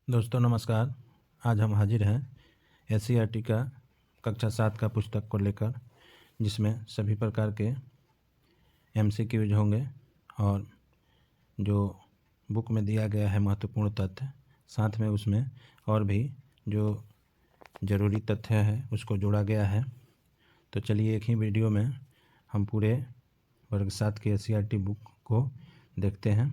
दोस्तों नमस्कार। आज हम हाजिर हैं एससीईआरटी का कक्षा 7 का पुस्तक को लेकर, जिसमें सभी प्रकार के एमसीक्यूज होंगे और जो बुक में दिया गया है महत्वपूर्ण तथ्य, साथ में उसमें और भी जो ज़रूरी तथ्य है उसको जोड़ा गया है। तो चलिए एक ही वीडियो में हम पूरे वर्ग 7 की एससीईआरटी बुक को देखते हैं,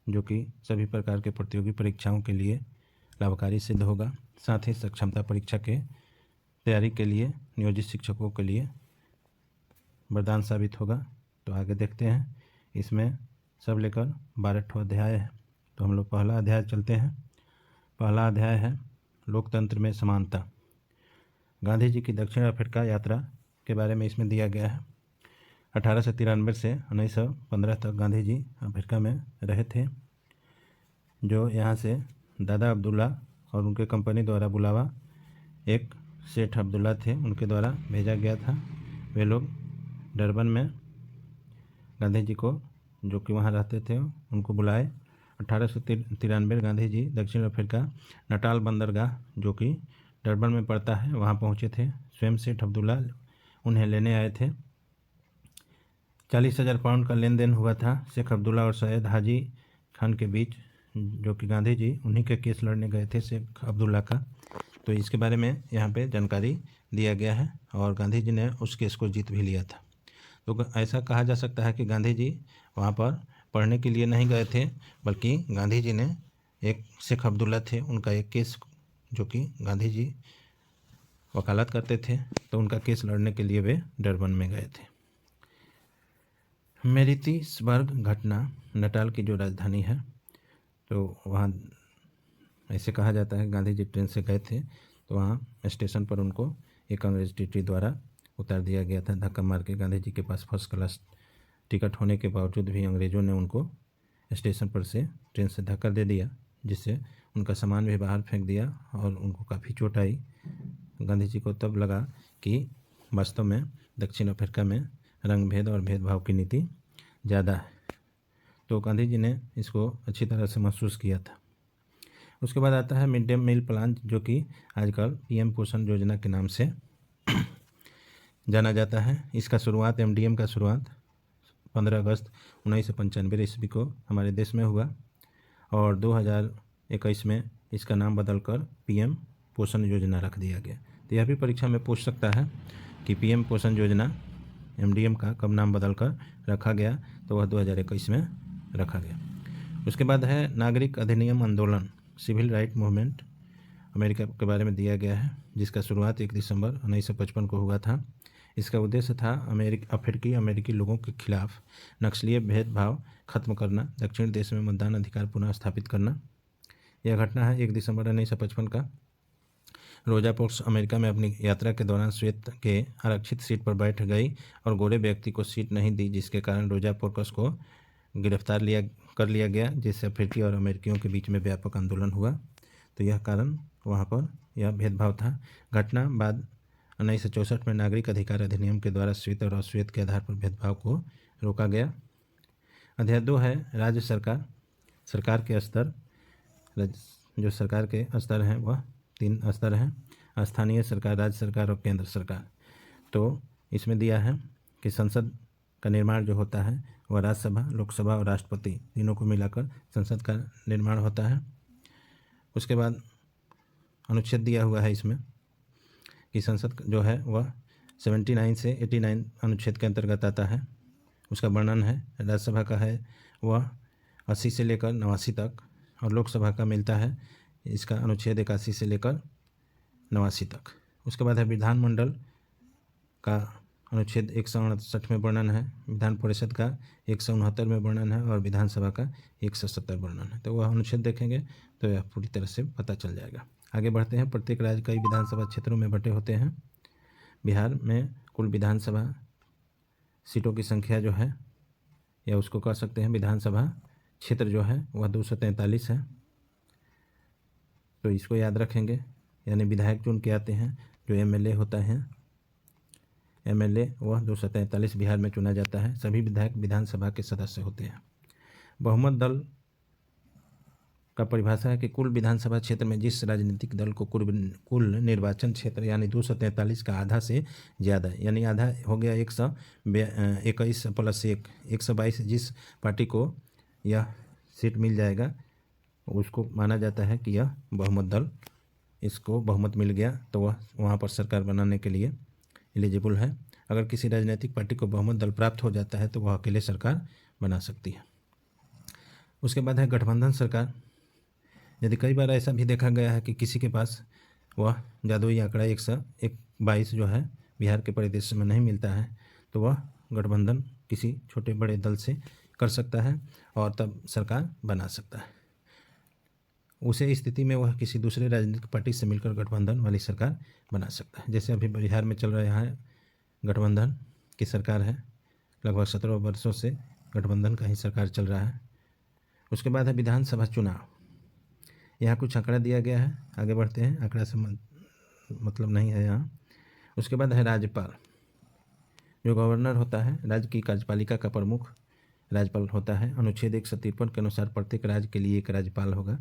जो कि सभी प्रकार के प्रतियोगी परीक्षाओं के लिए लाभकारी सिद्ध होगा। साथ ही सक्षमता परीक्षा के तैयारी के लिए नियोजित शिक्षकों के लिए वरदान साबित होगा। तो आगे देखते हैं। इसमें सब लेकर 12 अध्याय है। तो हम लोग पहला अध्याय चलते हैं। पहला अध्याय है लोकतंत्र में समानता। गांधी जी की दक्षिण अफ्रीका यात्रा के बारे में इसमें दिया गया है। 1893 से 1915 तक गांधी जी अफ्रीका में रहे थे। जो यहाँ से दादा अब्दुल्ला और उनके कंपनी द्वारा बुलावा एक सेठ अब्दुल्ला थे, उनके द्वारा भेजा गया था। वे लोग डरबन में गांधी जी को, जो कि वहाँ रहते थे, उनको बुलाए। 1893 गांधी जी दक्षिण अफ्रीका नटाल बंदरगाह, जो कि डरबन में पड़ता है, वहाँ पहुँचे थे। स्वयं सेठ अब्दुल्ला उन्हें लेने आए थे। 40,000 पाउंड का लेन देन हुआ था शेख अब्दुल्ला और सैयद हाजी खान के बीच, जो कि गांधी जी उन्हीं के केस लड़ने गए थे शेख अब्दुल्ला का। तो इसके बारे में यहाँ पे जानकारी दिया गया है और गांधी जी ने उस केस को जीत भी लिया था। तो ऐसा कहा जा सकता है कि गांधी जी वहाँ पर पढ़ने के लिए नहीं गए थे, बल्कि गांधी जी ने एक शेख अब्दुल्ला थे, उनका एक केस, जो कि गांधी जी वकालत करते थे, तो उनका केस लड़ने के लिए वे डरबन में गए थे। मैरीतिसबर्ग घटना नटाल की जो राजधानी है, तो वहाँ ऐसे कहा जाता है गांधी जी ट्रेन से गए थे, तो वहाँ स्टेशन पर उनको एक अंग्रेज टीटी द्वारा उतार दिया गया था धक्का मार के। गांधी जी के पास फर्स्ट क्लास टिकट होने के बावजूद भी अंग्रेज़ों ने उनको स्टेशन पर से ट्रेन से धक्का दे दिया, जिससे उनका सामान भी बाहर फेंक दिया और उनको काफ़ी चोट आई। गांधी जी को तब लगा कि वास्तव में दक्षिण अफ्रीका में रंग भेद और भेदभाव की नीति ज़्यादा है। तो गांधी जी ने इसको अच्छी तरह से महसूस किया था। उसके बाद आता है मिड डे मील प्लान, जो कि आजकल पीएम पोषण योजना के नाम से जाना जाता है। इसका शुरुआत एमडीएम का शुरुआत 15 अगस्त 1995 ईस्वी को हमारे देश में हुआ और 2021 में इसका नाम बदलकर पीएम पोषण योजना रख दिया गया। तो यह भी परीक्षा में पूछ सकता है कि पीएम पोषण योजना एमडीएम का कब नाम बदलकर रखा गया, तो वह 2021 में रखा गया। उसके बाद है नागरिक अधिनियम आंदोलन, सिविल राइट मूवमेंट, अमेरिका के बारे में दिया गया है, जिसका शुरुआत 1 दिसंबर 1955 को हुआ था। इसका उद्देश्य था अफ्रीकी अमेरिकी लोगों के खिलाफ नक्सलीय भेदभाव खत्म करना, दक्षिण देश में मतदान अधिकार पुनः स्थापित करना। यह घटना है 1 दिसंबर 1955 का। रोजा पार्क्स अमेरिका में अपनी यात्रा के दौरान श्वेत के आरक्षित सीट पर बैठ गई और गोरे व्यक्ति को सीट नहीं दी, जिसके कारण रोजा पार्क्स को गिरफ्तार कर लिया गया, जिससे अफ्रीकी और अमेरिकियों के बीच में व्यापक आंदोलन हुआ। तो यह कारण वहाँ पर यह भेदभाव था। घटना बाद 1964 में नागरिक अधिकार अधिनियम के द्वारा श्वेत और अश्वेत के आधार पर भेदभाव को रोका गया। अध्याय 2 है राज्य सरकार के स्तर। जो सरकार के स्तर हैं वह 3 स्तर हैं: स्थानीय सरकार, राज्य सरकार और केंद्र सरकार। तो इसमें दिया है कि संसद का निर्माण जो होता है वह राज्यसभा, लोकसभा और राष्ट्रपति तीनों को मिलाकर संसद का निर्माण होता है। उसके बाद अनुच्छेद दिया हुआ है इसमें कि संसद जो है वह 79 से 89 अनुच्छेद के अंतर्गत आता है। उसका वर्णन है। राज्यसभा का है वह 80 से लेकर 89 तक, और लोकसभा का मिलता है इसका अनुच्छेद 81 से लेकर 89 तक। उसके बाद है विधानमंडल का अनुच्छेद 168 में वर्णन है, विधान परिषद का 169 में वर्णन है और विधानसभा का 170 वर्णन है। तो वह अनुच्छेद देखेंगे तो यह पूरी तरह से पता चल जाएगा। आगे बढ़ते हैं। प्रत्येक राज्य कई विधानसभा क्षेत्रों में बटे होते हैं। बिहार में कुल विधानसभा सीटों की संख्या जो है, या उसको कह सकते हैं विधानसभा क्षेत्र जो है वह 243 है। तो इसको याद रखेंगे। यानी विधायक चुन के आते हैं, जो एमएलए होता है, एमएलए वह 243 बिहार में चुना जाता है। सभी विधायक विधानसभा के सदस्य होते हैं। बहुमत दल का परिभाषा है कि कुल विधानसभा क्षेत्र में जिस राजनीतिक दल को कुल निर्वाचन क्षेत्र यानी 243 का आधा से ज़्यादा, यानी आधा हो गया 121 प्लस 122, जिस पार्टी को यह सीट मिल जाएगा उसको माना जाता है कि यह बहुमत दल, इसको बहुमत मिल गया तो वह वहाँ पर सरकार बनाने के लिए एलिजिबल है। अगर किसी राजनीतिक पार्टी को बहुमत दल प्राप्त हो जाता है तो वह अकेले सरकार बना सकती है। उसके बाद है गठबंधन सरकार। यदि कई बार ऐसा भी देखा गया है कि किसी के पास वह जादुई आंकड़ा 122 जो है बिहार के परिदृश्य में नहीं मिलता है तो वह गठबंधन किसी छोटे बड़े दल से कर सकता है और तब सरकार बना सकता है। उसे स्थिति में वह किसी दूसरे राजनीतिक पार्टी से मिलकर गठबंधन वाली सरकार बना सकता है। जैसे अभी बिहार में चल रहा है गठबंधन की सरकार है, लगभग 17 वर्षों से गठबंधन का ही सरकार चल रहा है। उसके बाद है विधानसभा चुनाव। यहाँ कुछ आंकड़ा दिया गया है, आगे बढ़ते हैं, आंकड़ा से मतलब नहीं है यहाँ। उसके बाद है राज्यपाल, जो गवर्नर होता है, राज्य की कार्यपालिका का प्रमुख राज्यपाल होता है। अनुच्छेद 153 के अनुसार प्रत्येक राज्य के लिए एक राज्यपाल होगा।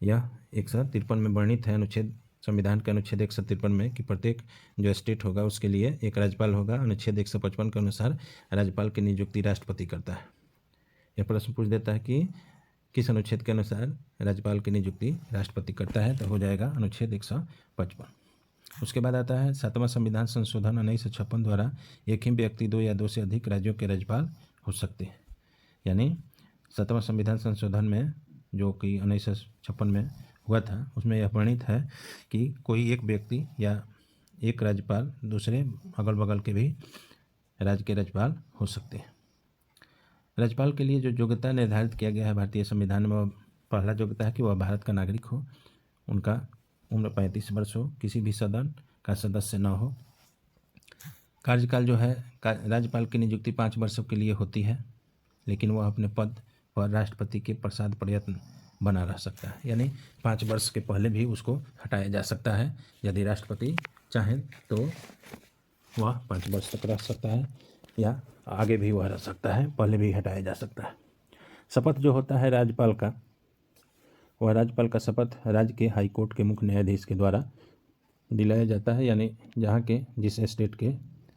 यह 153 में वर्णित है, संविधान के अनुच्छेद 153 में, कि प्रत्येक जो स्टेट होगा उसके लिए एक राज्यपाल होगा। अनुच्छेद 155 के अनुसार राज्यपाल की नियुक्ति राष्ट्रपति करता है। यह प्रश्न पूछ देता है कि किस अनुच्छेद के अनुसार राज्यपाल की नियुक्ति राष्ट्रपति करता है, तो हो जाएगा अनुच्छेद 155। उसके बाद आता है 7वां संविधान संशोधन 1956 द्वारा एक ही व्यक्ति 2 या 2 से अधिक राज्यों के राज्यपाल हो सकते हैं। यानी 7वां संविधान संशोधन में जो कि 1956 में हुआ था उसमें यह वर्णित है कि कोई एक व्यक्ति या एक राज्यपाल दूसरे अगल बगल के भी राज्य के राज्यपाल हो सकते हैं। राज्यपाल के लिए जो योग्यता निर्धारित किया गया है भारतीय संविधान में, वह पहला योग्यता है कि वह भारत का नागरिक हो, उनका उम्र 35 वर्ष हो, किसी भी सदन का सदस्य न हो। कार्यकाल जो है, राज्यपाल की नियुक्ति 5 वर्षों के लिए होती है, लेकिन वह अपने पद पर राष्ट्रपति के प्रसाद प्रयत्न बना रह सकता है। यानी 5 वर्ष के पहले भी उसको हटाया जा सकता है। यदि राष्ट्रपति चाहें तो वह 5 वर्ष तक रह सकता है या आगे भी वह रह सकता है, पहले भी हटाया जा सकता है। शपथ जो होता है राज्यपाल का, वह राज्यपाल का शपथ राज्य के हाई कोर्ट के मुख्य न्यायाधीश के द्वारा दिलाया जाता है। यानी जहाँ के जिस स्टेट के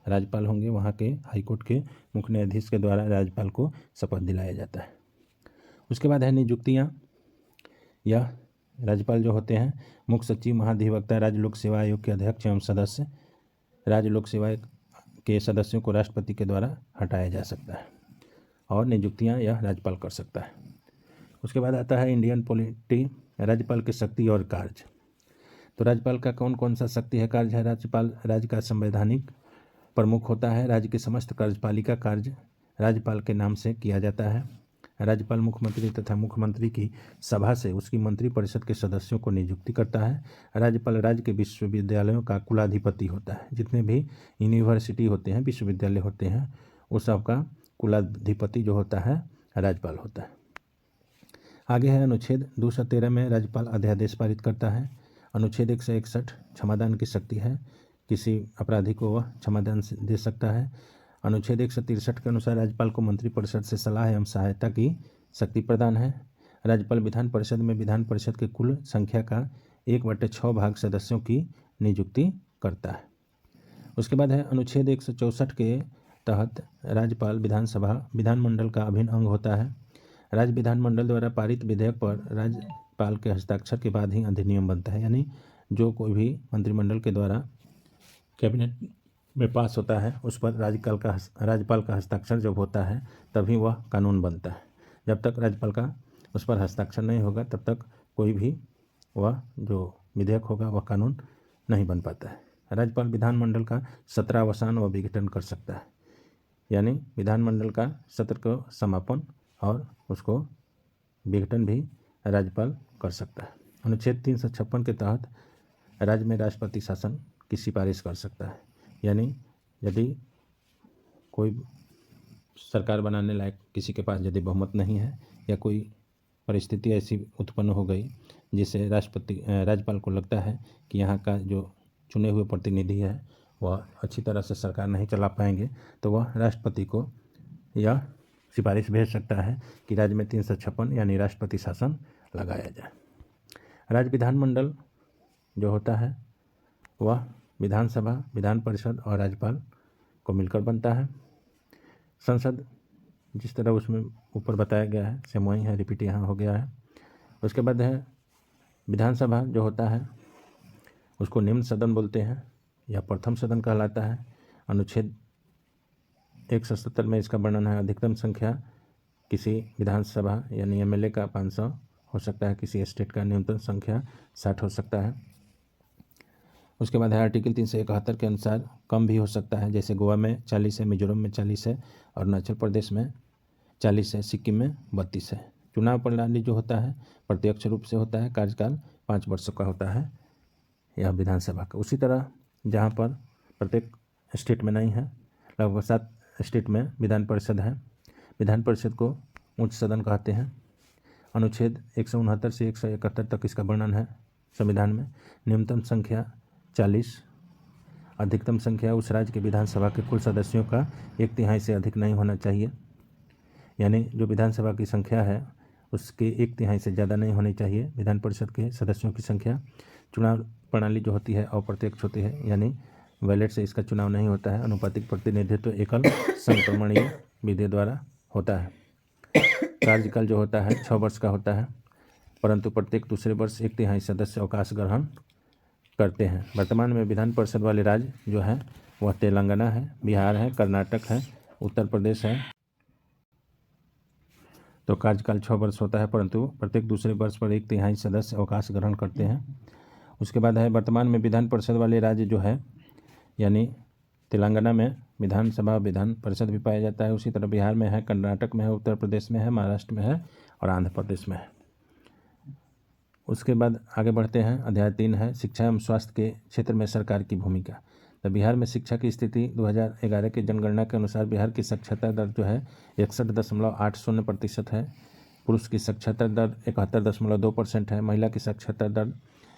राज्यपाल होंगे वहाँ के हाई कोर्ट के मुख्य न्यायाधीश के द्वारा राज्यपाल को शपथ दिलाया जाता है। उसके बाद है नियुक्तियाँ। यह राज्यपाल जो होते हैं, मुख्य सचिव, महाधिवक्ता, राज्य लोक सेवा आयोग के अध्यक्ष एवं सदस्य, राज्य लोक सेवा के सदस्यों को राष्ट्रपति के द्वारा हटाया जा सकता है और नियुक्तियां यह राज्यपाल कर सकता है। उसके बाद आता है इंडियन पॉलिटी, राज्यपाल की शक्ति और कार्य। तो राज्यपाल का कौन कौन सा शक्ति है, कार्य है। राज्यपाल राज्य का संवैधानिक प्रमुख होता है। राज्य के समस्त कार्यपालिका कार्य राज्यपाल के नाम से किया जाता है। राज्यपाल मुख्यमंत्री तथा मुख्यमंत्री की सभा से उसकी मंत्रिपरिषद के सदस्यों को नियुक्ति करता है। राज्यपाल राज्य के विश्वविद्यालयों का कुलाधिपति होता है। जितने भी यूनिवर्सिटी होते हैं, विश्वविद्यालय होते हैं, उस सब का कुलाधिपति जो होता है राज्यपाल होता है। आगे है अनुच्छेद 213 में राज्यपाल अध्यादेश पारित करता है। अनुच्छेद 161 क्षमादान की शक्ति है, किसी अपराधी को वह क्षमादान दे सकता है। अनुच्छेद 163 के अनुसार राज्यपाल को मंत्रिपरिषद से सलाह एवं सहायता की शक्ति प्रदान है। राज्यपाल विधान परिषद में विधान परिषद के कुल संख्या का 1/6 भाग सदस्यों की नियुक्ति करता है। उसके बाद है अनुच्छेद 164 के तहत राज्यपाल विधानमंडल का अभिन्न अंग होता है। राज्य विधानमंडल द्वारा पारित विधेयक पर राज्यपाल के हस्ताक्षर के बाद ही अधिनियम बनता है। यानी जो कोई भी मंत्रिमंडल के द्वारा कैबिनेट में पास होता है उस पर राज्यपाल का हस्ताक्षर जब होता है तभी वह कानून बनता है। जब तक राज्यपाल का उस पर हस्ताक्षर नहीं होगा तब तक कोई भी वह जो विधेयक होगा वह कानून नहीं बन पाता है। राज्यपाल विधानमंडल का सत्रावसान व विघटन कर सकता है। यानी विधानमंडल का सत्र का समापन और उसको विघटन भी राज्यपाल कर सकता है। अनुच्छेद 356 के तहत राज्य में राष्ट्रपति शासन की सिफारिश कर सकता है। यानी यदि कोई सरकार बनाने लायक किसी के पास यदि बहुमत नहीं है या कोई परिस्थिति ऐसी उत्पन्न हो गई जिससे राज्यपाल को लगता है कि यहाँ का जो चुने हुए प्रतिनिधि है वह अच्छी तरह से सरकार नहीं चला पाएंगे, तो वह राष्ट्रपति को यह सिफारिश भेज सकता है कि राज्य में 356 यानी राष्ट्रपति शासन लगाया जाए। राज्य विधानमंडल जो होता है वह विधानसभा, विधान परिषद और राज्यपाल को मिलकर बनता है। संसद जिस तरह उसमें ऊपर बताया गया है सेम वही है, रिपीट यहाँ हो गया है। उसके बाद है विधानसभा जो होता है उसको निम्न सदन बोलते हैं या प्रथम सदन कहलाता है। अनुच्छेद 177 में इसका वर्णन है। अधिकतम संख्या किसी विधानसभा यानी एमएलए का 500 हो सकता है, किसी स्टेट का न्यूनतम संख्या 60 हो सकता है। उसके बाद है आर्टिकल 371 के अनुसार कम भी हो सकता है, जैसे गोवा में 40 है, मिजोरम में 40 है, अरुणाचल प्रदेश में 40 है, सिक्किम में 32 है। चुनाव प्रणाली जो होता है प्रत्यक्ष रूप से होता है, कार्यकाल 5 वर्षों का होता है यह विधानसभा का। उसी तरह जहाँ पर प्रत्येक स्टेट में नहीं है, लगभग 7 स्टेट में विधान परिषद है। विधान परिषद को उच्च सदन कहते हैं। अनुच्छेद 169 से 171 तक इसका वर्णन है संविधान में। न्यूनतम संख्या 40, अधिकतम संख्या उस राज्य के विधानसभा के कुल सदस्यों का 1/3 से अधिक नहीं होना चाहिए, यानी जो विधानसभा की संख्या है उसके 1/3 से ज़्यादा नहीं होनी चाहिए विधान परिषद के सदस्यों की संख्या। चुनाव प्रणाली जो होती है अप्रत्यक्ष होती है, यानी बैलेट से इसका चुनाव नहीं होता है। अनुपातिक प्रतिनिधित्व एकल संक्रमणीय विधि द्वारा होता है। कार्यकाल जो होता है 6 वर्ष का होता है, परंतु प्रत्येक दूसरे वर्ष 1/3 सदस्य अवकाश ग्रहण करते हैं। वर्तमान में विधान परिषद वाले राज्य जो है वह तेलंगाना है, बिहार है, कर्नाटक है, उत्तर प्रदेश है। तो कार्यकाल 6 वर्ष होता है, परंतु प्रत्येक दूसरे वर्ष पर 1/3 सदस्य अवकाश ग्रहण करते हैं। उसके बाद है वर्तमान में विधान परिषद वाले राज्य जो है, यानी तेलंगाना में विधानसभा विधान परिषद भी पाया जाता है। उसी तरह बिहार में है, कर्नाटक में है, उत्तर प्रदेश में है, महाराष्ट्र में है और आंध्र प्रदेश में है। उसके बाद आगे बढ़ते हैं। अध्याय 3 है शिक्षा एवं स्वास्थ्य के क्षेत्र में सरकार की भूमिका। तो बिहार में शिक्षा की स्थिति 2011 की जनगणना के अनुसार बिहार की साक्षरता दर जो है 61.80% है। पुरुष की साक्षरता दर 71.2% है। महिला की साक्षरता दर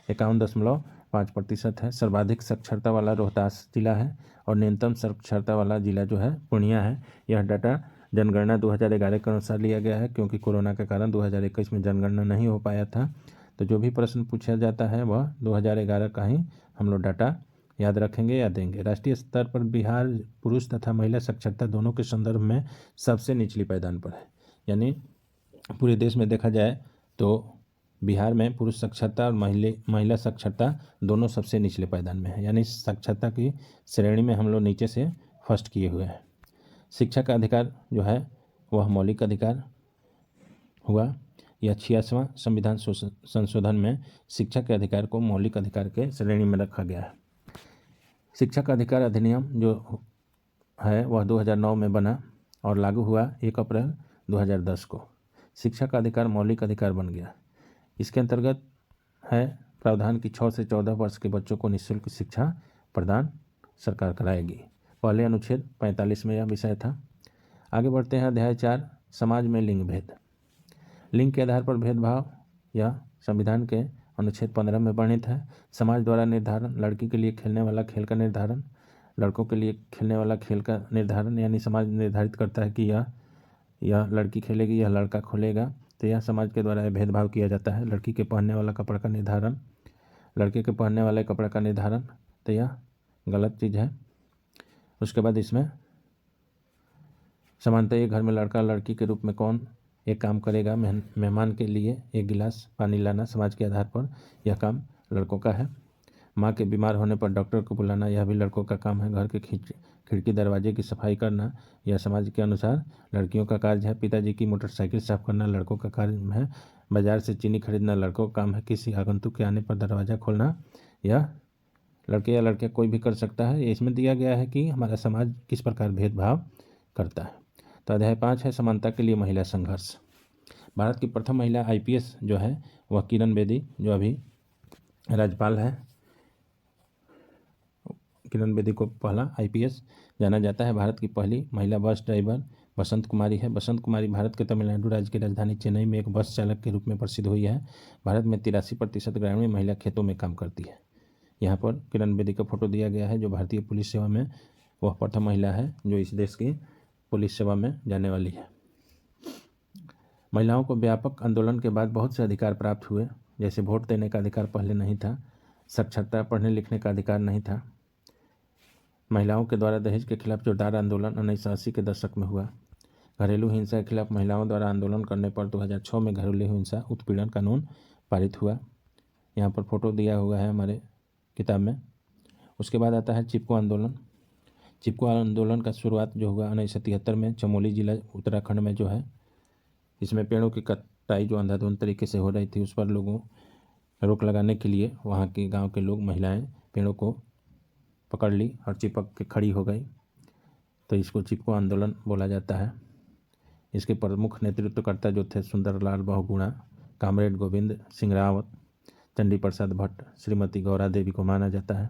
51.5% है। सर्वाधिक साक्षरता वाला रोहतास जिला है और न्यूनतम साक्षरता वाला जिला जो है पूर्णिया है। यह डाटा जनगणना 2011 के अनुसार लिया गया है, क्योंकि कोरोना के कारण 2021 में जनगणना नहीं हो पाया था। तो जो भी प्रश्न पूछा जाता है वह 2011 का ही हम लोग डाटा याद रखेंगे या देंगे। राष्ट्रीय स्तर पर बिहार पुरुष तथा महिला साक्षरता दोनों के संदर्भ में सबसे निचली पायदान पर है। यानी पूरे देश में देखा जाए तो बिहार में पुरुष साक्षरता और महिला साक्षरता दोनों सबसे निचले पायदान में है, यानी साक्षरता की श्रेणी में हम लोग नीचे से फर्स्ट किए हुए हैं। शिक्षा का अधिकार जो है वह मौलिक अधिकार हुआ। यह 86वां संविधान संशोधन में शिक्षा के अधिकार को मौलिक अधिकार के श्रेणी में रखा गया है। शिक्षा का अधिकार अधिनियम जो है वह 2009 में बना और लागू हुआ 1 अप्रैल 2010 को। शिक्षा का अधिकार मौलिक अधिकार बन गया। इसके अंतर्गत है प्रावधान की 6 से 14 वर्ष के बच्चों को निःशुल्क शिक्षा प्रदान सरकार कराएगी। पहले अनुच्छेद 45 में यह विषय था। आगे बढ़ते हैं। अध्याय 4 समाज में लिंग भेद। लिंग के आधार पर भेदभाव यह संविधान के अनुच्छेद 15 में वर्णित है। समाज द्वारा निर्धारण, लड़की के लिए खेलने वाला खेल का निर्धारण, लड़कों के लिए खेलने वाला खेल का निर्धारण, यानी समाज निर्धारित करता है कि यह लड़की खेलेगी, यह लड़का खेलेगा, तो यह समाज के द्वारा भेदभाव किया जाता है। लड़की के पहनने वाला कपड़ा का निर्धारण, लड़के के पहनने वाले कपड़ा का निर्धारण, तो यह गलत चीज़ है। उसके बाद इसमें समानता, ये घर में लड़का लड़की के रूप में कौन एक काम करेगा। मेहमान के लिए 1 गिलास पानी लाना समाज के आधार पर यह काम लड़कों का है। माँ के बीमार होने पर डॉक्टर को बुलाना यह भी लड़कों का काम है। घर के खिड़की दरवाजे की सफाई करना यह समाज के अनुसार लड़कियों का कार्य है। पिताजी की मोटरसाइकिल साफ करना लड़कों का कार्य है। बाजार से चीनी खरीदना लड़कों का काम है। किसी आगंतुक के आने पर दरवाज़ा खोलना यह लड़के या लड़कियाँ कोई भी कर सकता है। इसमें दिया गया है कि हमारा समाज किस प्रकार भेदभाव करता है। तो अध्याय 5 है समानता के लिए महिला संघर्ष। भारत की प्रथम महिला IPS जो है वह किरण बेदी, जो अभी राज्यपाल है। किरण बेदी को पहला IPS जाना जाता है। भारत की पहली महिला बस ड्राइवर बसंत कुमारी है। बसंत कुमारी भारत के तमिलनाडु राज्य की राजधानी चेन्नई में एक बस चालक के रूप में प्रसिद्ध हुई है। भारत में 83% ग्रामीण महिला खेतों में काम करती है। यहाँ पर किरण बेदी का फोटो दिया गया है, जो भारतीय पुलिस सेवा में वह प्रथम महिला है जो इस देश की पुलिस सेवा में जाने वाली है। महिलाओं को व्यापक आंदोलन के बाद बहुत से अधिकार प्राप्त हुए, जैसे वोट देने का अधिकार पहले नहीं था, साक्षरता, पढ़ने लिखने का अधिकार नहीं था। महिलाओं के द्वारा दहेज के खिलाफ जोरदार आंदोलन 1980 के दशक में हुआ। घरेलू हिंसा के खिलाफ महिलाओं द्वारा आंदोलन करने पर 2006 में घरेलू हिंसा उत्पीड़न कानून पारित हुआ। यहाँ पर फोटो दिया हुआ है हमारे किताब में। उसके बाद आता है चिपको आंदोलन। चिपको आंदोलन का शुरुआत जो हुआ 1973 में चमोली जिला उत्तराखंड में जो है, इसमें पेड़ों की कटाई जो अंधाधुंध तरीके से हो रही थी उस पर लोगों रोक लगाने के लिए वहाँ के गांव के लोग, महिलाएं पेड़ों को पकड़ ली और चिपक के खड़ी हो गई, तो इसको चिपको आंदोलन बोला जाता है। इसके प्रमुख नेतृत्वकर्ता जो थे सुंदरलाल बहुगुणा, कामरेड गोविंद सिंह रावत, चंडी प्रसाद भट्ट, श्रीमती गौरा देवी को माना जाता है।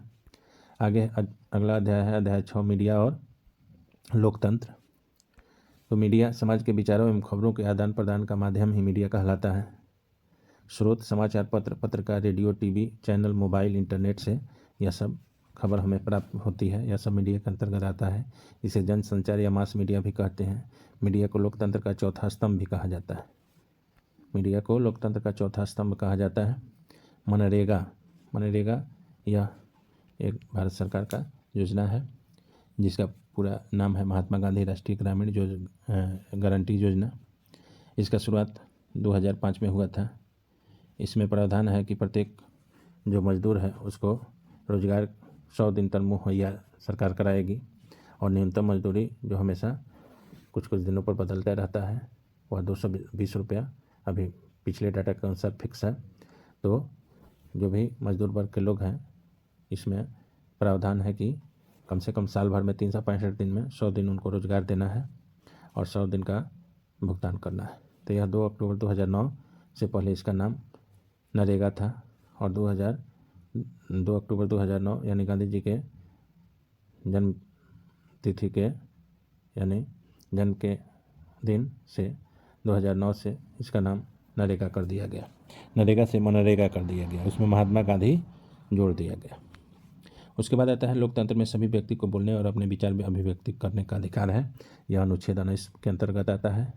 आगे अगला अध्याय है अध्याय 6, मीडिया और लोकतंत्र। तो मीडिया समाज के विचारों एवं खबरों के आदान प्रदान का माध्यम ही मीडिया कहलाता है। स्रोत समाचार पत्र, पत्रकार, radio, TV channel, mobile, internet से यह सब खबर हमें प्राप्त होती है, यह सब मीडिया के अंतर्गत आता है। इसे जनसंचार या मास मीडिया भी कहते हैं। मीडिया को लोकतंत्र का चौथा स्तंभ भी कहा जाता है। मीडिया को लोकतंत्र का चौथा स्तंभ कहा जाता है। मनरेगा यह एक भारत सरकार का योजना है जिसका पूरा नाम है महात्मा गांधी राष्ट्रीय ग्रामीण गारंटी योजना। इसका शुरुआत 2005 में हुआ था। इसमें प्रावधान है कि प्रत्येक जो मजदूर है उसको रोजगार 100 दिन तक मुहैया सरकार कराएगी और न्यूनतम मजदूरी जो हमेशा कुछ कुछ दिनों पर बदलता रहता है वह 220 रुपया अभी पिछले डाटा के अनुसार फिक्स है। तो जो भी मजदूर वर्ग के लोग हैं इसमें प्रावधान है कि कम से कम साल भर में 365 दिन में 100 दिन उनको रोजगार देना है और 100 दिन का भुगतान करना है। तो यह 2 अक्टूबर 2009 से पहले इसका नाम नरेगा था और 2 अक्टूबर 2009 यानी गांधी जी के जन्म तिथि के यानी जन्म के दिन से 2009 से इसका नाम नरेगा कर दिया गया। नरेगा से मनरेगा कर दिया गया, उसमें महात्मा गांधी जोड़ दिया गया। उसके बाद आता है लोकतंत्र में सभी व्यक्ति को बोलने और अपने विचार में अभिव्यक्ति करने का अधिकार है। यह अनुच्छेद 19 के अंतर्गत आता है।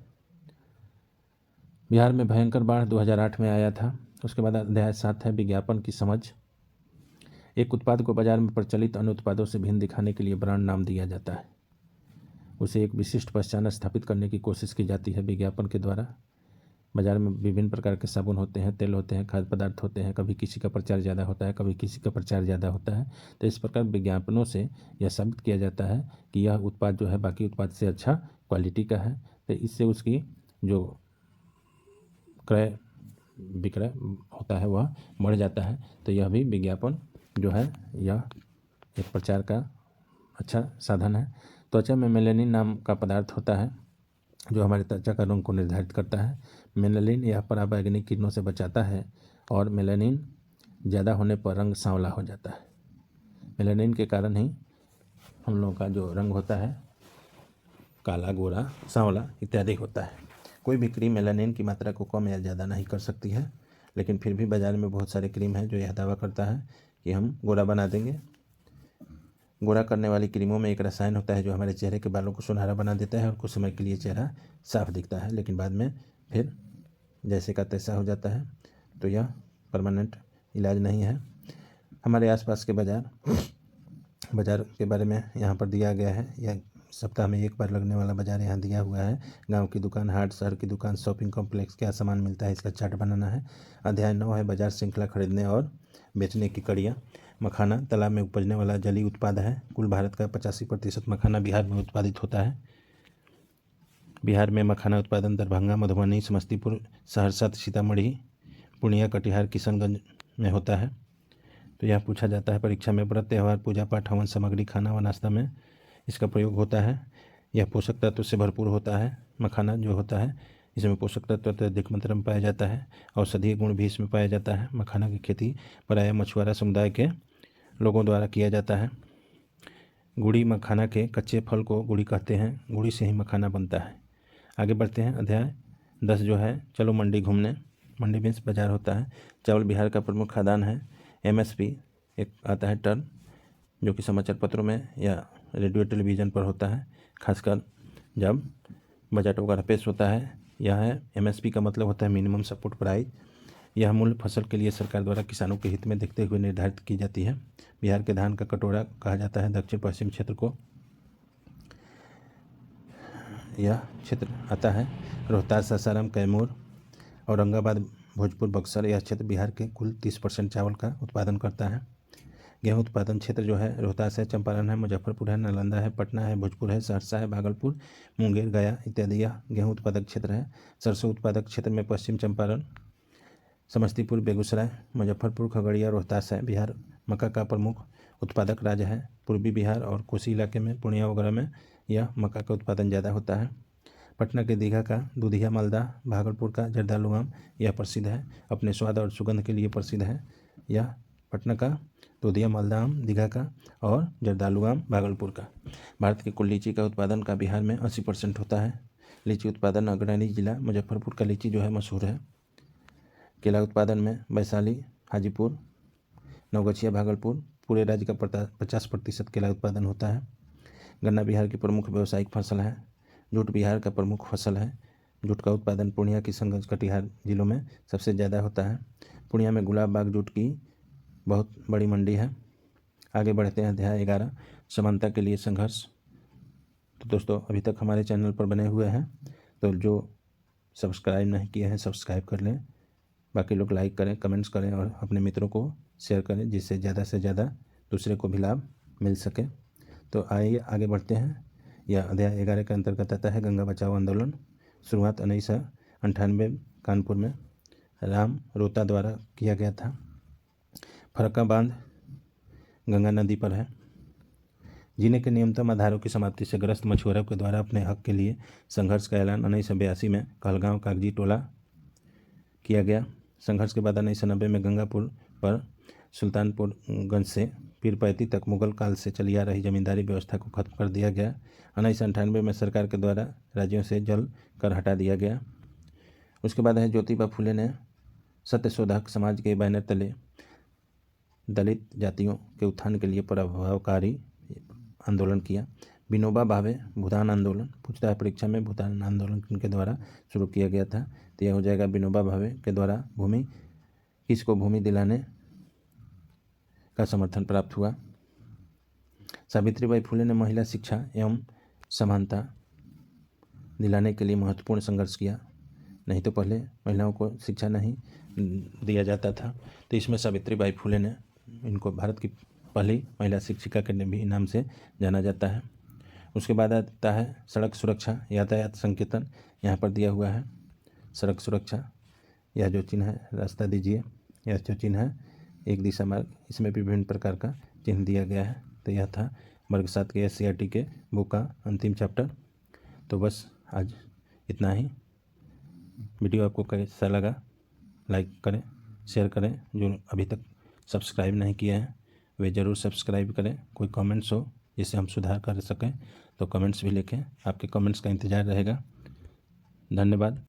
बिहार में भयंकर बाढ़ 2008 में आया था। उसके बाद अध्याय 7 है विज्ञापन की समझ। एक उत्पाद को बाजार में प्रचलित अन्य उत्पादों से भिन्न दिखाने के लिए ब्रांड नाम दिया जाता है। उसे एक विशिष्ट पहचान स्थापित करने की कोशिश की जाती है विज्ञापन के द्वारा। बाजार में विभिन्न प्रकार के साबुन होते हैं, तेल होते हैं, खाद्य पदार्थ होते हैं, कभी किसी का प्रचार ज़्यादा होता है, कभी किसी का प्रचार ज़्यादा होता है। तो इस प्रकार विज्ञापनों से यह साबित किया जाता है कि यह उत्पाद जो है बाकी उत्पाद से अच्छा क्वालिटी का है। तो इससे उसकी जो क्रय विक्रय होता है वह बढ़ जाता है। तो यह भी विज्ञापन जो है यह एक प्रचार का अच्छा साधन है। त्वचा में मेलानिन नाम का पदार्थ होता है जो हमारे त्वचा का रंग को निर्धारित करता है। मेलानिन यह पराबैंगनी किरणों से बचाता है और मेलानिन ज़्यादा होने पर रंग सांवला हो जाता है। मेलानिन के कारण ही हम लोगों का जो रंग होता है काला, गोरा, सांवला इत्यादि होता है। कोई भी क्रीम मेलानिन की मात्रा को कम या ज़्यादा नहीं कर सकती है, लेकिन फिर भी बाज़ार में बहुत सारे क्रीम हैं जो यह दावा करता है कि हम गोरा बना देंगे। गोरा करने वाली क्रीमों में एक रसायन होता है जो हमारे चेहरे के बालों को सुनहरा बना देता है और कुछ समय के लिए चेहरा साफ दिखता है, लेकिन बाद में फिर जैसे का तैसा हो जाता है। तो यह परमानेंट इलाज नहीं है। हमारे आसपास के बाज़ार के बारे में यहाँ पर दिया गया है। यह सप्ताह में एक बार लगने वाला बाज़ार यहाँ दिया हुआ है। गांव की दुकान, हाट, शहर की दुकान, शॉपिंग कॉम्प्लेक्स, क्या सामान मिलता है इसका चार्ट बनाना है। अध्याय 9 है बाज़ार श्रृंखला, खरीदने और बेचने की कड़ियाँ। मखाना तालाब में उपजने वाला जलीय उत्पाद है। कुल भारत का 85% मखाना बिहार में उत्पादित होता है। बिहार में मखाना उत्पादन दरभंगा, मधुबनी, समस्तीपुर, सहरसा, सीतामढ़ी, पूर्णिया, कटिहार, किशनगंज में होता है। तो यह पूछा जाता है परीक्षा में। व्रत, त्यौहार, पूजा पाठ, हवन सामग्री, खाना व नाश्ता में इसका प्रयोग होता है। यह पोषक तत्व से भरपूर होता है। मखाना जो होता है इसमें पोषक तत्व अत्यधिक मात्रा में पाया जाता है। औषधीय गुण भी इसमें पाया जाता है। मखाना की खेती प्रायः मछुआरा समुदाय के लोगों द्वारा किया जाता है। गुड़ी मखाना के कच्चे फल को गुड़ी कहते हैं। गुड़ी से ही मखाना बनता है। आगे बढ़ते हैं। अध्याय 10 जो है चलो मंडी घूमने। मंडी में बाजार होता है। चावल बिहार का प्रमुख खाद्यान्न है। MSP एक आता है टर्म जो कि समाचार पत्रों में या रेडियो टेलीविज़न पर होता है, खासकर जब बजट वगैरह पेश होता है यह है MSP का मतलब होता है मिनिमम सपोर्ट प्राइस। यह मूल्य फसल के लिए सरकार द्वारा किसानों के हित में देखते हुए निर्धारित की जाती है। बिहार के धान का कटोरा कहा जाता है दक्षिण पश्चिम क्षेत्र को। यह क्षेत्र आता है रोहतास, सासाराम, कैमूर, औरंगाबाद, भोजपुर, बक्सर। यह क्षेत्र बिहार के कुल 30% चावल का उत्पादन करता है। गेहूं उत्पादन क्षेत्र जो है रोहतास है, चंपारण है, मुजफ्फरपुर है, नालंदा है, पटना है, भोजपुर है, सहरसा है, भागलपुर, मुंगेर, गया इत्यादि यह गेहूं उत्पादक क्षेत्र है। सरसों उत्पादक क्षेत्र में पश्चिम चंपारण, समस्तीपुर, बेगूसराय, मुजफ्फरपुर, खगड़िया, रोहतास है। बिहार मक्का का प्रमुख उत्पादक राज्य है। पूर्वी बिहार और कोसी इलाके में, पूर्णिया वगैरह में यह मक्का का उत्पादन ज़्यादा होता है। पटना के दीघा का दूधिया मालदा, भागलपुर का जर्दालू आम यह प्रसिद्ध है, अपने स्वाद और सुगंध के लिए प्रसिद्ध है। यह पटना का दूधिया मालदा आम, दीघा का, और जर्दालू आम भागलपुर का। भारत के कुल लीची का उत्पादन का बिहार में 80% होता है। लीची उत्पादन अग्रणी जिला मुजफ्फरपुर का लीची जो है मशहूर है। केला उत्पादन में वैशाली, हाजीपुर, नवगछिया, भागलपुर, पूरे राज्य का 50% केला उत्पादन होता है। गन्ना बिहार की प्रमुख व्यावसायिक फसल है। जूट बिहार का प्रमुख फसल है। जूट का उत्पादन पूर्णिया, किशनगंज, कटिहार जिलों में सबसे ज़्यादा होता है। पूर्णिया में गुलाब बाग जूट की बहुत बड़ी मंडी है। आगे बढ़ते हैं अध्याय 11, समानता के लिए संघर्ष। तो दोस्तों अभी तक हमारे चैनल पर बने हुए हैं तो जो सब्सक्राइब नहीं किए हैं सब्सक्राइब कर लें। बाकी लोग लाइक करें, कमेंट्स करें और अपने मित्रों को शेयर करें जिससे ज़्यादा से ज़्यादा दूसरे को भी लाभ मिल सके। तो आइए आगे बढ़ते हैं। यह अध्याय 11 के अंतर्गत आता है गंगा बचाओ आंदोलन। शुरुआत 1998 कानपुर में राम रोता द्वारा किया गया था। फरक्का बांध गंगा नदी पर है। जीने के न्यूनतम आधारों की समाप्ति से ग्रस्त मछुआरों के द्वारा अपने हक के लिए संघर्ष का ऐलान 1982 में कहलगांव कागजी टोला किया गया। संघर्ष के बाद 1990 में गंगापुर पर सुल्तानपुरगंज से पीरपैती तक मुगल काल से चली आ रही जमींदारी व्यवस्था को खत्म कर दिया गया। 1998 में सरकार के द्वारा राज्यों से जल कर हटा दिया गया। उसके बाद है ज्योतिबा फुले ने सत्यशोधक समाज के बैनर तले दलित जातियों के उत्थान के लिए प्रभावकारी आंदोलन किया। विनोबा भावे भूदान आंदोलन पूछता है परीक्षा में, भूदान आंदोलन के द्वारा शुरू किया गया था। तो यह हो जाएगा विनोबा भावे के द्वारा भूमि किसको भूमि दिलाने का समर्थन प्राप्त हुआ। सावित्रीबाई फुले ने महिला शिक्षा एवं समानता दिलाने के लिए महत्वपूर्ण संघर्ष किया। नहीं तो पहले महिलाओं को शिक्षा नहीं दिया जाता था, तो इसमें सावित्रीबाई फुले ने इनको भारत की पहली महिला शिक्षिका के भी नाम से जाना जाता है। उसके बाद आता है सड़क सुरक्षा यातायात संकेतन। यहाँ पर दिया हुआ है सड़क सुरक्षा। यह जो चिन्ह है रास्ता दीजिए, यह जो चिन्ह है एक दिशा मार्ग, इसमें भी विभिन्न प्रकार का चिन्ह दिया गया है। तो यह था वर्ग 7 के SCERT के बुक का अंतिम चैप्टर। तो बस आज इतना ही। वीडियो आपको कैसा लगा लाइक करें, शेयर करें। जो अभी तक सब्सक्राइब नहीं किए हैं वे ज़रूर सब्सक्राइब करें। कोई कमेंट्स हो जिससे हम सुधार कर सकें तो कमेंट्स भी लिखें। आपके कमेंट्स का इंतज़ार रहेगा। धन्यवाद।